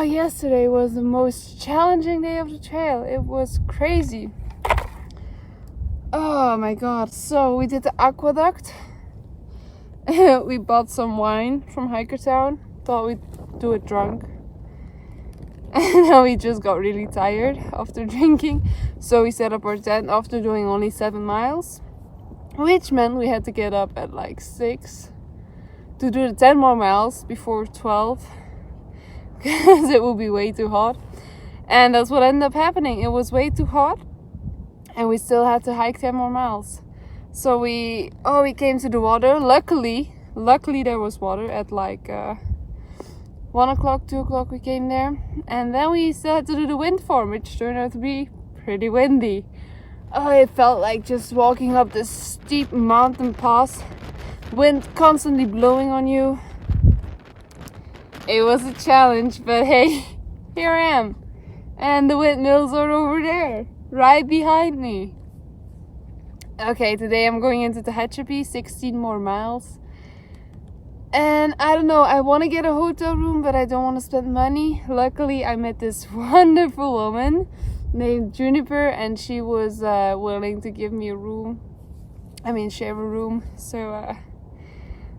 Oh, yesterday was the most challenging day of the trail. It was crazy. Oh my god. So we did the aqueduct. We bought some wine from Hikertown. Thought we'd do it drunk. And then we just got really tired after drinking. So we set up our tent after doing only 7 miles. Which meant we had to get up at like 6 to do the 10 more miles before 12. Because it would be way too hot. And that's what ended up happening. It was way too hot. And we still had to hike 10 more miles. So we came to the water. Luckily there was water at like 1 o'clock, 2 o'clock we came there. And then we still had to do the wind farm, which turned out to be pretty windy. Oh, it felt like just walking up this steep mountain pass. Wind constantly blowing on you. It was a challenge, but hey, here I am. And the windmills are over there, right behind me. Okay, today I'm going into Tehachapi, 16 more miles. And I don't know, I want to get a hotel room, but I don't want to spend money. Luckily, I met this wonderful woman named Juniper, and she was willing to give me a room. Share a room. So,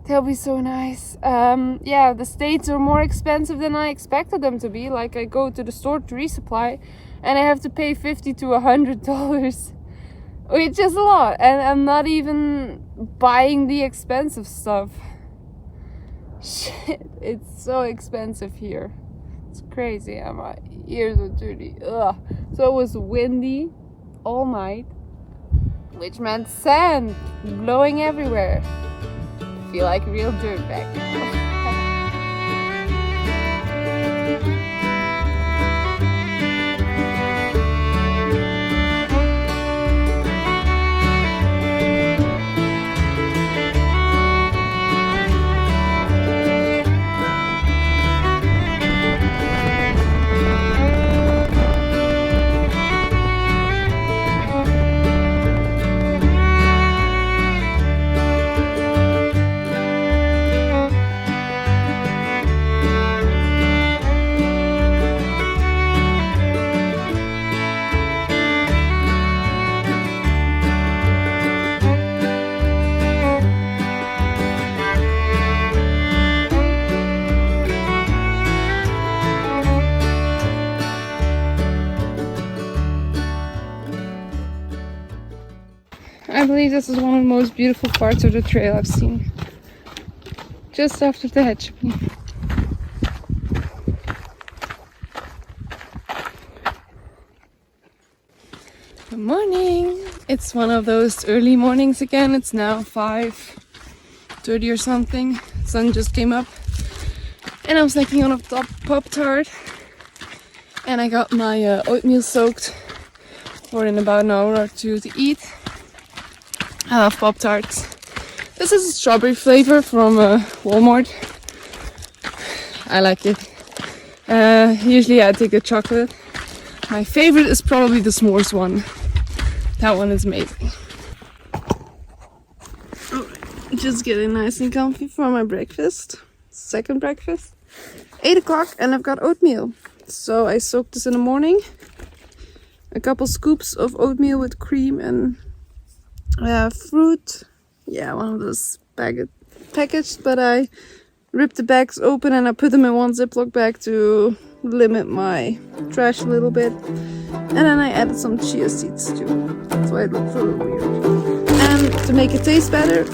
they'll be so nice. Yeah, the States are more expensive than I expected them to be. Like, I go to the store to resupply and I have to pay $50 to $100, which is a lot. And I'm not even buying the expensive stuff. Shit, it's so expensive here. It's crazy. My ears are dirty. Ugh. So it was windy all night, which meant sand blowing everywhere. Feel like real dirtbag now. I believe this is one of the most beautiful parts of the trail I've seen. Just after Tehachapi. Good morning! It's one of those early mornings again. It's now 5:30 or something. Sun just came up. And I was snacking on a Pop-Tart. And I got my oatmeal soaked for in about an hour or two to eat. I love Pop-Tarts. This is a strawberry flavor from Walmart. I like it. Usually I take the chocolate. My favorite is probably the s'mores one. That one is amazing. Alright, just getting nice and comfy for my breakfast. Second breakfast. 8 o'clock and I've got oatmeal. So I soaked this in the morning. A couple scoops of oatmeal with cream and fruit. Yeah, one of those packaged, but I ripped the bags open and I put them in one Ziploc bag to limit my trash a little bit. And then I added some chia seeds too. That's why it looks a little weird. And to make it taste better,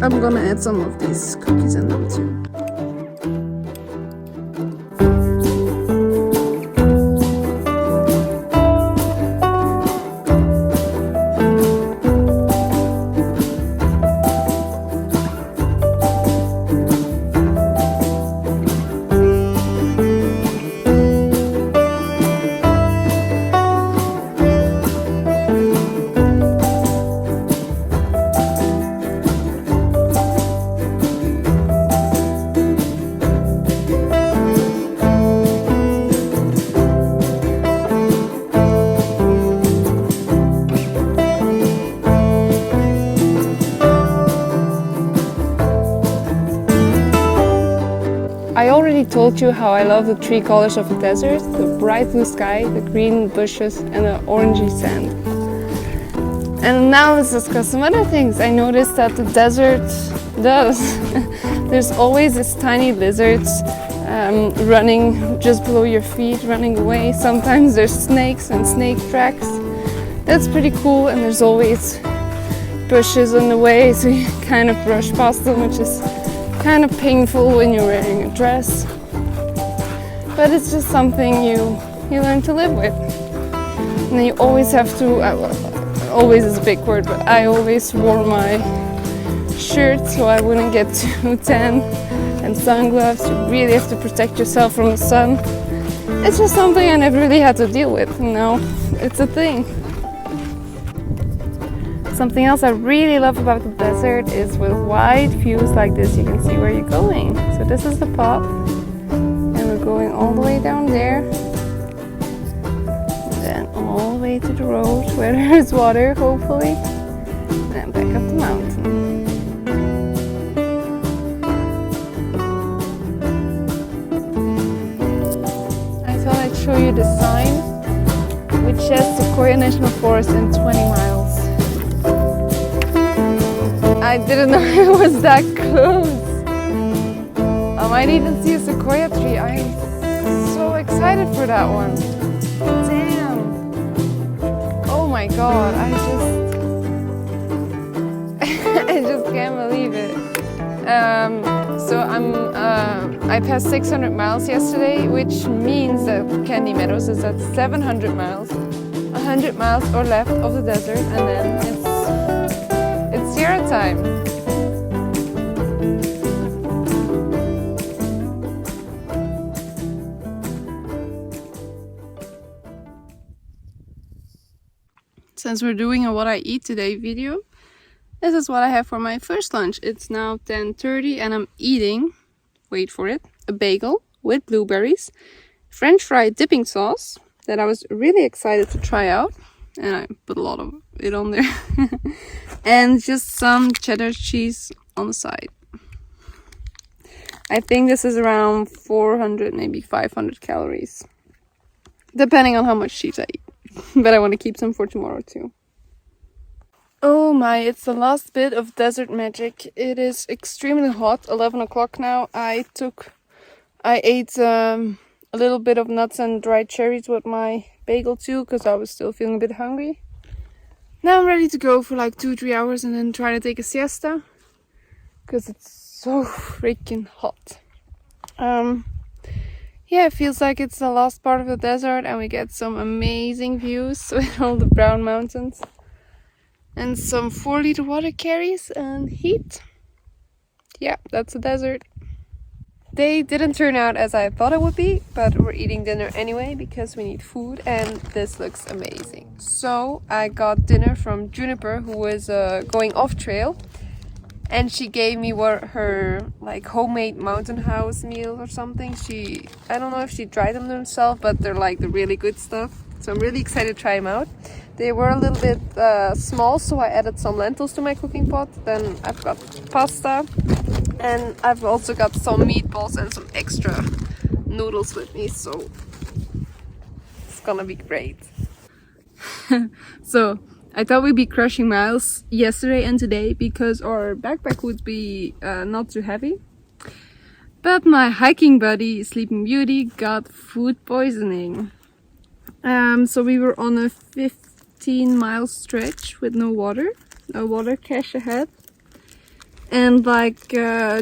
I'm gonna add some of these cookies in them too. told you how I love the three colors of the desert: the bright blue sky, the green bushes, and the orangey sand. And now let's discuss some other things. I noticed that the desert does. There's always these tiny lizards running just below your feet, running away. Sometimes there's snakes and snake tracks. That's pretty cool, and there's always bushes in the way, so you kind of brush past them, which is kind of painful when you're wearing a dress. But it's just something you learn to live with. And then you always have to, always is a big word, but I always wore my shirt so I wouldn't get too tan, and sungloves. You really have to protect yourself from the sun. It's just something I never really had to deal with, and now it's a thing. Something else I really love about the desert is with wide views like this, you can see where you're going. So this is the path, and we're going all the way down there, and then all the way to the road where there is water, hopefully, and then back up the mountain. I thought I'd show you the sign, which says Sequoia National Forest in 20 miles. I didn't know it was that close. I might even see a sequoia tree. I'm so excited for that one. Damn. Oh my god, I just can't believe it. So I passed 600 miles yesterday, which means that Candy Meadows is at 700 miles. 100 miles or left of the desert, and then it's Sierra time. Since we're doing a what I eat today video, this is what I have for my first lunch. It's now 10:30 and I'm eating, wait for it, a bagel with blueberries, French fry dipping sauce that I was really excited to try out, and I put a lot of it on there, and just some cheddar cheese on the side. I think this is around 400, maybe 500 calories, depending on how much cheese I eat. But I want to keep some for tomorrow too. Oh my, it's the last bit of desert magic. It is extremely hot, 11 o'clock now. I ate a little bit of nuts and dried cherries with my bagel too, because I was still feeling a bit hungry. Now I'm ready to go for like 2-3 hours and then try to take a siesta, because it's so freaking hot. Yeah, it feels like it's the last part of the desert, and we get some amazing views with all the brown mountains and some 4-liter water carries and heat. Yeah, that's the desert. They didn't turn out as I thought it would be, but we're eating dinner anyway because we need food, and this looks amazing. So I got dinner from Juniper, who was going off trail, and she gave me her like homemade mountain house meal or something. I don't know if she dried them herself, but they're like the really good stuff. So I'm really excited to try them out. They were a little bit small, so I added some lentils to my cooking pot. Then I've got pasta, and I've also got some meatballs and some extra noodles with me, so it's gonna be great. So I thought we'd be crushing miles yesterday and today because our backpack would be not too heavy. But my hiking buddy, Sleeping Beauty, got food poisoning. So we were on a 15-mile stretch with no water cache ahead. And like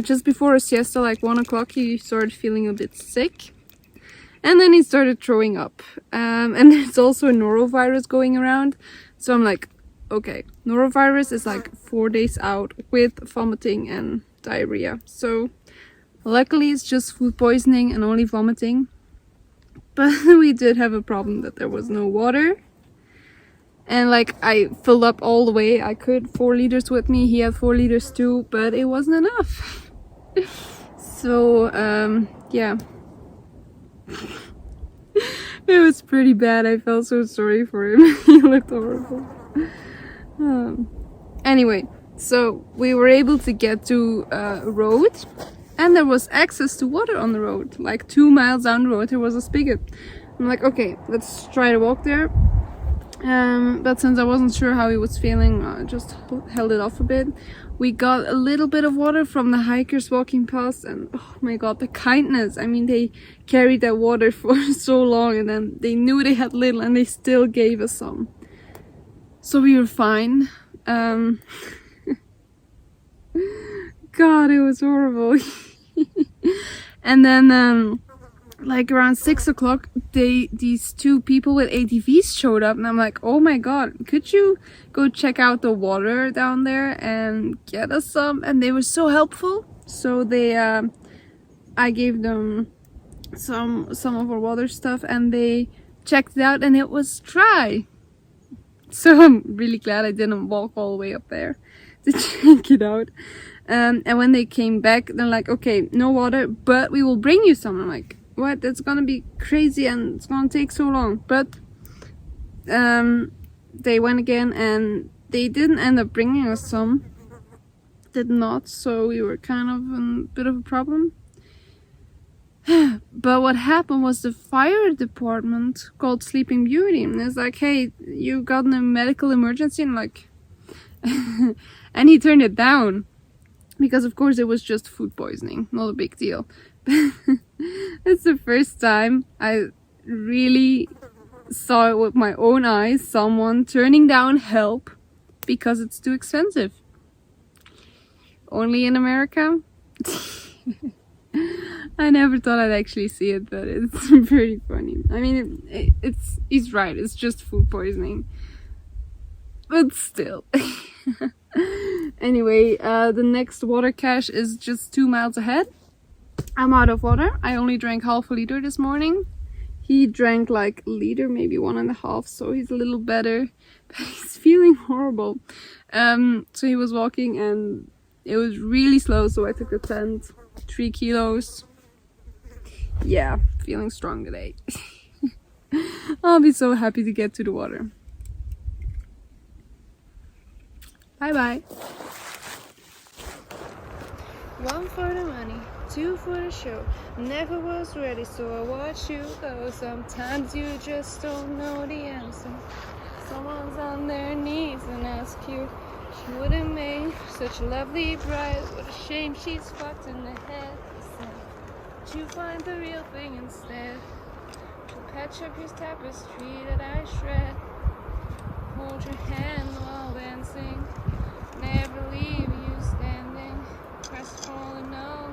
just before a siesta, like 1 o'clock, he started feeling a bit sick. And then he started throwing up. And there's also a norovirus going around. So I'm like, okay, norovirus is like 4 days out with vomiting and diarrhea. So luckily it's just food poisoning and only vomiting. But we did have a problem that there was no water. And like I filled up all the way I could, 4 liters with me. He had 4 liters too, but it wasn't enough. So yeah. It was pretty bad. I felt so sorry for him. He looked horrible. Anyway, so we were able to get to a road and there was access to water on the road. Like 2 miles down the road there was a spigot. I'm like, okay, let's try to walk there. But since I wasn't sure how he was feeling, I just held it off a bit. We got a little bit of water from the hikers walking past, and oh my god, the kindness. I mean, they carried that water for so long, and then they knew they had little and they still gave us some. So we were fine. God, it was horrible. And then like around 6 o'clock, these 2 people with ATVs showed up, and I'm like, oh my god, could you go check out the water down there and get us some? And they were so helpful. So they I gave them some of our water stuff, and they checked it out, and it was dry. So I'm really glad I didn't walk all the way up there to check it out. And when they came back, they're like, okay, no water, but we will bring you some. I'm like, what? That's gonna be crazy and it's gonna take so long. But they went again, and they didn't end up bringing us some. Did not, so we were kind of in a bit of a problem. But what happened was the fire department called Sleeping Beauty, and it's like, hey, you got a medical emergency, and like and he turned it down because of course it was just food poisoning, not a big deal. It's the first time I really saw it with my own eyes, someone turning down help because it's too expensive. Only in America. I never thought I'd actually see it, but it's pretty funny. I mean, he's right, it's just food poisoning. But still. Anyway, the next water cache is just 2 miles ahead. I'm out of water. I only drank half a liter this morning. He drank like a liter, maybe 1.5, so he's a little better. But he's feeling horrible. So he was walking and it was really slow, so I took the tent. 3 kilos. Yeah, feeling strong today. I'll be so happy to get to the water. Bye bye. 1 for the money, 2 for the show. Never was ready, so I watch you go. Sometimes you just don't know the answer. Someone's on their knees and ask you. She would have made such a lovely bride. What a shame she's fucked in the head. But you find the real thing instead. To patch up his tapestry that I shred. Hold your hand while dancing. Never leave you standing. Crest falling over.